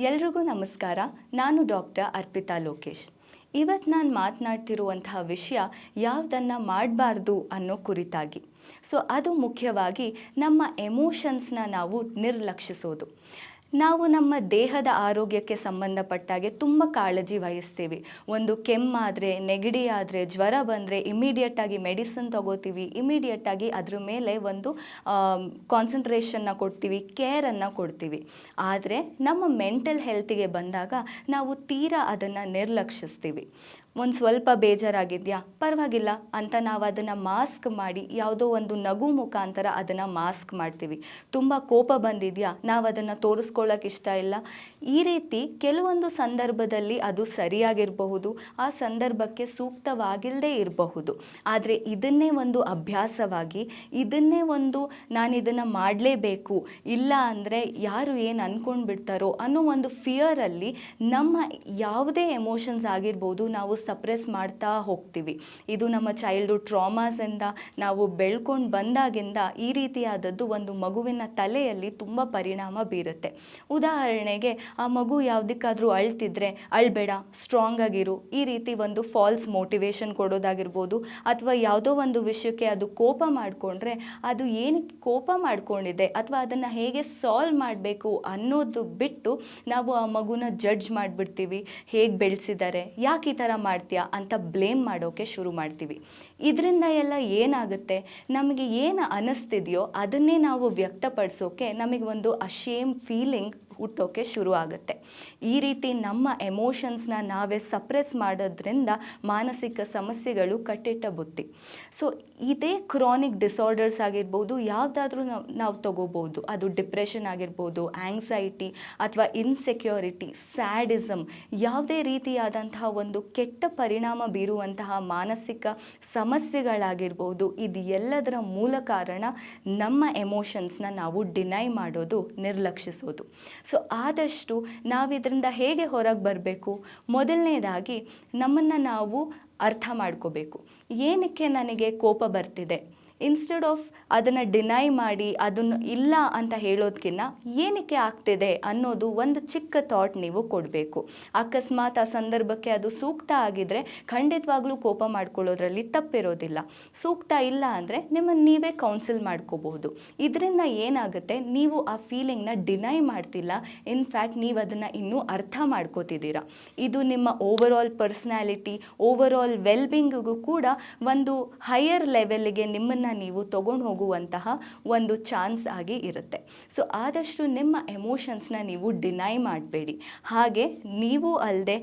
ಎಲ್ರಿಗೂ ನಮಸ್ಕಾರ. ನಾನು ಡಾಕ್ಟರ್ ಅರ್ಪಿತಾ ಲೋಕೇಶ್. ಇವತ್ತು ನಾನು ಮಾತನಾಡ್ತಿರುವಂತಹ ವಿಷಯ ಯಾವುದನ್ನು ಮಾಡಬಾರ್ದು ಅನ್ನೋ ಕುರಿತಾಗಿ. ಅದು ಮುಖ್ಯವಾಗಿ ನಮ್ಮ ಎಮೋಷನ್ಸ್ನ ನಾವು ನಿರ್ಲಕ್ಷಿಸೋದು. ನಾವು ನಮ್ಮ ದೇಹದ ಆರೋಗ್ಯಕ್ಕೆ ಸಂಬಂಧಪಟ್ಟಾಗೆ ತುಂಬ ಕಾಳಜಿ ವಹಿಸ್ತೀವಿ. ಒಂದು ಕೆಮ್ಮಾದರೆ, ನೆಗಡಿ ಆದರೆ, ಜ್ವರ ಬಂದರೆ ಇಮಿಡಿಯೇಟಾಗಿ ಮೆಡಿಸಿನ್ ತಗೋತೀವಿ. ಇಮಿಡಿಯೇಟಾಗಿ ಅದ್ರ ಮೇಲೆ ಒಂದು ಕಾನ್ಸಂಟ್ರೇಷನ್ನ ಕೊಡ್ತೀವಿ, ಕೇರನ್ನು ಕೊಡ್ತೀವಿ. ಆದರೆ ನಮ್ಮ ಮೆಂಟಲ್ ಹೆಲ್ತಿಗೆ ಬಂದಾಗ ನಾವು ತೀರಾ ಅದನ್ನು ನಿರ್ಲಕ್ಷಿಸ್ತೀವಿ. ಒಂದು ಸ್ವಲ್ಪ ಬೇಜಾರಾಗಿದೆಯಾ, ಪರವಾಗಿಲ್ಲ ಅಂತ ನಾವು ಅದನ್ನು ಮಾಸ್ಕ್ ಮಾಡಿ ಯಾವುದೋ ಒಂದು ನಗು ಮುಖಾಂತರ ಅದನ್ನು ಮಾಸ್ಕ್ ಮಾಡ್ತೀವಿ. ತುಂಬ ಕೋಪ ಬಂದಿದೆಯಾ, ನಾವು ಅದನ್ನು ತೋರಿಸ್ಕೊಳ್ಳೋಕೆ ಇಷ್ಟ ಇಲ್ಲ. ಈ ರೀತಿ ಕೆಲವೊಂದು ಸಂದರ್ಭದಲ್ಲಿ ಅದು ಸರಿಯಾಗಿರಬಹುದು, ಆ ಸಂದರ್ಭಕ್ಕೆ ಸೂಕ್ತವಾಗಿಲ್ಲದೆ ಇರಬಹುದು. ಆದರೆ ಇದನ್ನೇ ಒಂದು ಅಭ್ಯಾಸವಾಗಿ, ಇದನ್ನೇ ಒಂದು ನಾನು ಇದನ್ನು ಮಾಡಲೇಬೇಕು, ಇಲ್ಲ ಅಂದರೆ ಯಾರು ಏನು ಅಂದ್ಕೊಂಡು ಬಿಡ್ತಾರೋ ಅನ್ನೋ ಒಂದು ಫಿಯರಲ್ಲಿ ನಮ್ಮ ಯಾವುದೇ ಎಮೋಷನ್ಸ್ ಆಗಿರ್ಬೋದು ನಾವು ಸಪ್ರೆಸ್ ಮಾಡ್ತಾ ಹೋಗ್ತೀವಿ. ಇದು ನಮ್ಮ ಚೈಲ್ಡ್ಹುಡ್ ಟ್ರಾಮಾಸಿಂದ ನಾವು ಬೆಳ್ಕೊಂಡು ಬಂದಾಗಿಂದ ಈ ರೀತಿಯಾದದ್ದು ಒಂದು ಮಗುವಿನ ತಲೆಯಲ್ಲಿ ತುಂಬ ಪರಿಣಾಮ ಬೀರುತ್ತೆ. ಉದಾಹರಣೆಗೆ ಆ ಮಗು ಯಾವುದಕ್ಕಾದರೂ ಅಳ್ತಿದ್ರೆ ಅಳ್ಬೇಡ, ಸ್ಟ್ರಾಂಗ್ ಆಗಿರು, ಈ ರೀತಿ ಒಂದು ಫಾಲ್ಸ್ ಮೋಟಿವೇಶನ್ ಕೊಡೋದಾಗಿರ್ಬೋದು. ಅಥವಾ ಯಾವುದೋ ಒಂದು ವಿಷಯಕ್ಕೆ ಅದು ಕೋಪ ಮಾಡಿಕೊಂಡ್ರೆ ಅದು ಏನಕ್ಕೆ ಕೋಪ ಮಾಡಿಕೊಂಡಿದೆ ಅಥವಾ ಅದನ್ನು ಹೇಗೆ ಸಾಲ್ವ್ ಮಾಡಬೇಕು ಅನ್ನೋದು ಬಿಟ್ಟು ನಾವು ಆ ಮಗುನ ಜಡ್ಜ್ ಮಾಡಿಬಿಡ್ತೀವಿ. ಹೇಗೆ ಬೆಳೆಸಿದ್ದಾರೆ, ಯಾಕೆ ಈ ಥರ ಮಾಡ್ತೀಯಾ ಅಂತ ಬ್ಲೇಮ್ ಮಾಡೋಕ್ಕೆ ಶುರು ಮಾಡ್ತೀವಿ. ಇದರಿಂದ ಎಲ್ಲ ಏನಾಗುತ್ತೆ, ನಮಗೆ ಏನು ಅನ್ನಿಸ್ತಿದೆಯೋ ಅದನ್ನೇ ನಾವು ವ್ಯಕ್ತಪಡಿಸೋಕೆ ನಮಗೆ ಒಂದು ಅಶೇಮ್ ಫೀಲಿಂಗ್ ಹುಟ್ಟೋಕ್ಕೆ ಶುರು ಆಗುತ್ತೆ. ಈ ರೀತಿ ನಮ್ಮ ಎಮೋಷನ್ಸ್ನ ನಾವೇ ಸಪ್ರೆಸ್ ಮಾಡೋದ್ರಿಂದ ಮಾನಸಿಕ ಸಮಸ್ಯೆಗಳು ಕಟ್ಟಿಟ್ಟ ಬುತ್ತಿ. ಇದೇ ಕ್ರಾನಿಕ್ ಡಿಸಾರ್ಡರ್ಸ್ ಆಗಿರ್ಬೋದು, ಯಾವುದಾದ್ರೂ ನಾವು ತಗೋಬೋದು. ಅದು ಡಿಪ್ರೆಷನ್ ಆಗಿರ್ಬೋದು, ಆಂಗ್ಸೈಟಿ ಅಥವಾ ಇನ್ಸೆಕ್ಯೂರಿಟಿ, ಸ್ಯಾಡಿಸಮ್, ಯಾವುದೇ ರೀತಿಯಾದಂತಹ ಒಂದು ಕೆಟ್ಟ ಪರಿಣಾಮ ಬೀರುವಂತಹ ಮಾನಸಿಕ ಸಮಸ್ಯೆಗಳಾಗಿರ್ಬೋದು. ಇದು ಎಲ್ಲದರ ಮೂಲ ಕಾರಣ ನಮ್ಮ ಎಮೋಷನ್ಸ್ನ ನಾವು ಡಿನೈ ಮಾಡೋದು, ನಿರ್ಲಕ್ಷಿಸೋದು. ಆದಷ್ಟು ನಾವಿದರಿಂದ ಹೇಗೆ ಹೊರಗೆ ಬರಬೇಕು? ಮೊದಲನೇದಾಗಿ ನಮ್ಮನ್ನು ನಾವು ಅರ್ಥ ಮಾಡ್ಕೋಬೇಕು. ಏನಕ್ಕೆ ನನಗೆ ಕೋಪ ಬರ್ತಿದೆ? ಇನ್ಸ್ಟೆಡ್ ಆಫ್ ಅದನ್ನು ಡಿನೈ ಮಾಡಿ ಅದನ್ನು ಇಲ್ಲ ಅಂತ ಹೇಳೋದಕ್ಕಿಂತ ಏನಕ್ಕೆ ಆಗ್ತಿದೆ ಅನ್ನೋದು ಒಂದು ಚಿಕ್ಕ ಥಾಟ್ ನೀವು ಕೊಡಬೇಕು. ಅಕಸ್ಮಾತ್ ಆ ಸಂದರ್ಭಕ್ಕೆ ಅದು ಸೂಕ್ತ ಆಗಿದ್ದರೆ ಖಂಡಿತವಾಗ್ಲೂ ಕೋಪ ಮಾಡ್ಕೊಳ್ಳೋದ್ರಲ್ಲಿ ತಪ್ಪಿರೋದಿಲ್ಲ. ಸೂಕ್ತ ಇಲ್ಲ ಅಂದರೆ ನಿಮ್ಮನ್ನು ನೀವೇ ಕೌನ್ಸಿಲ್ ಮಾಡ್ಕೋಬಹುದು. ಇದರಿಂದ ಏನಾಗುತ್ತೆ, ನೀವು ಆ ಫೀಲಿಂಗ್ನ ಡಿನೈ ಮಾಡ್ತಿಲ್ಲ, ಇನ್ಫ್ಯಾಕ್ಟ್ ನೀವು ಅದನ್ನು ಇನ್ನೂ ಅರ್ಥ ಮಾಡ್ಕೋತಿದ್ದೀರಾ. ಇದು ನಿಮ್ಮ overall personality, overall ವೆಲ್ಬಿಂಗಿಗೂ ಕೂಡ ಒಂದು ಹೈಯರ್ ಲೆವೆಲ್ಗೆ ನಿಮ್ಮನ್ನು ನೀವು ತಗೊಂಡು ಹೋಗುವಂತಹ ಒಂದು ಚಾನ್ಸ್ ಆಗಿ ಇರುತ್ತೆ. ಆದಷ್ಟು ನಿಮ್ಮ ಎಮೋಷನ್ಸ್ನ ನೀವು ಡಿನೈ ಮಾಡಬೇಡಿ. ಹಾಗೆ ನೀವು ಅಲ್ಲದೆ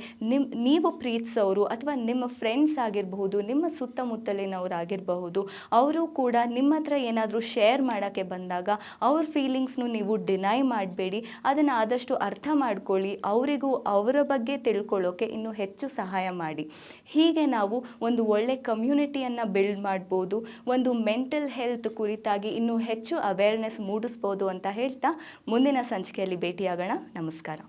ನೀವು ಪ್ರೀತಿಸೋರು ಅಥವಾ ನಿಮ್ಮ ಫ್ರೆಂಡ್ಸ್ ಆಗಿರಬಹುದು, ನಿಮ್ಮ ಸುತ್ತಮುತ್ತಲಿನವರಾಗಿರಬಹುದು, ಅವರು ಕೂಡ ನಿಮ್ಮ ಹತ್ರ ಏನಾದರೂ ಶೇರ್ ಮಾಡೋಕ್ಕೆ ಬಂದಾಗ ಅವ್ರ ಫೀಲಿಂಗ್ಸ್ನು ನೀವು ಡಿನೈ ಮಾಡಬೇಡಿ. ಅದನ್ನು ಆದಷ್ಟು ಅರ್ಥ ಮಾಡ್ಕೊಳ್ಳಿ, ಅವರಿಗೂ ಅವರ ಬಗ್ಗೆ ತಿಳ್ಕೊಳ್ಳೋಕೆ ಇನ್ನೂ ಹೆಚ್ಚು ಸಹಾಯ ಮಾಡಿ. ಹೀಗೆ ನಾವು ಒಂದು ಒಳ್ಳೆ ಕಮ್ಯುನಿಟಿಯನ್ನು ಬಿಲ್ಡ್ ಮಾಡ್ಬೋದು. ಒಂದು ಮೆಂಟಲ್ ಹೆಲ್ತ್ ಕುರಿತಾಗಿ ಇನ್ನೂ ಹೆಚ್ಚು ಅವೇರ್ನೆಸ್ ಮೂಡಿಸ್ಬೋದು ಅಂತ ಹೇಳ್ತಾ ಮುಂದಿನ ಸಂಚಿಕೆಯಲ್ಲಿ ಭೇಟಿಯಾಗೋಣ. ನಮಸ್ಕಾರ.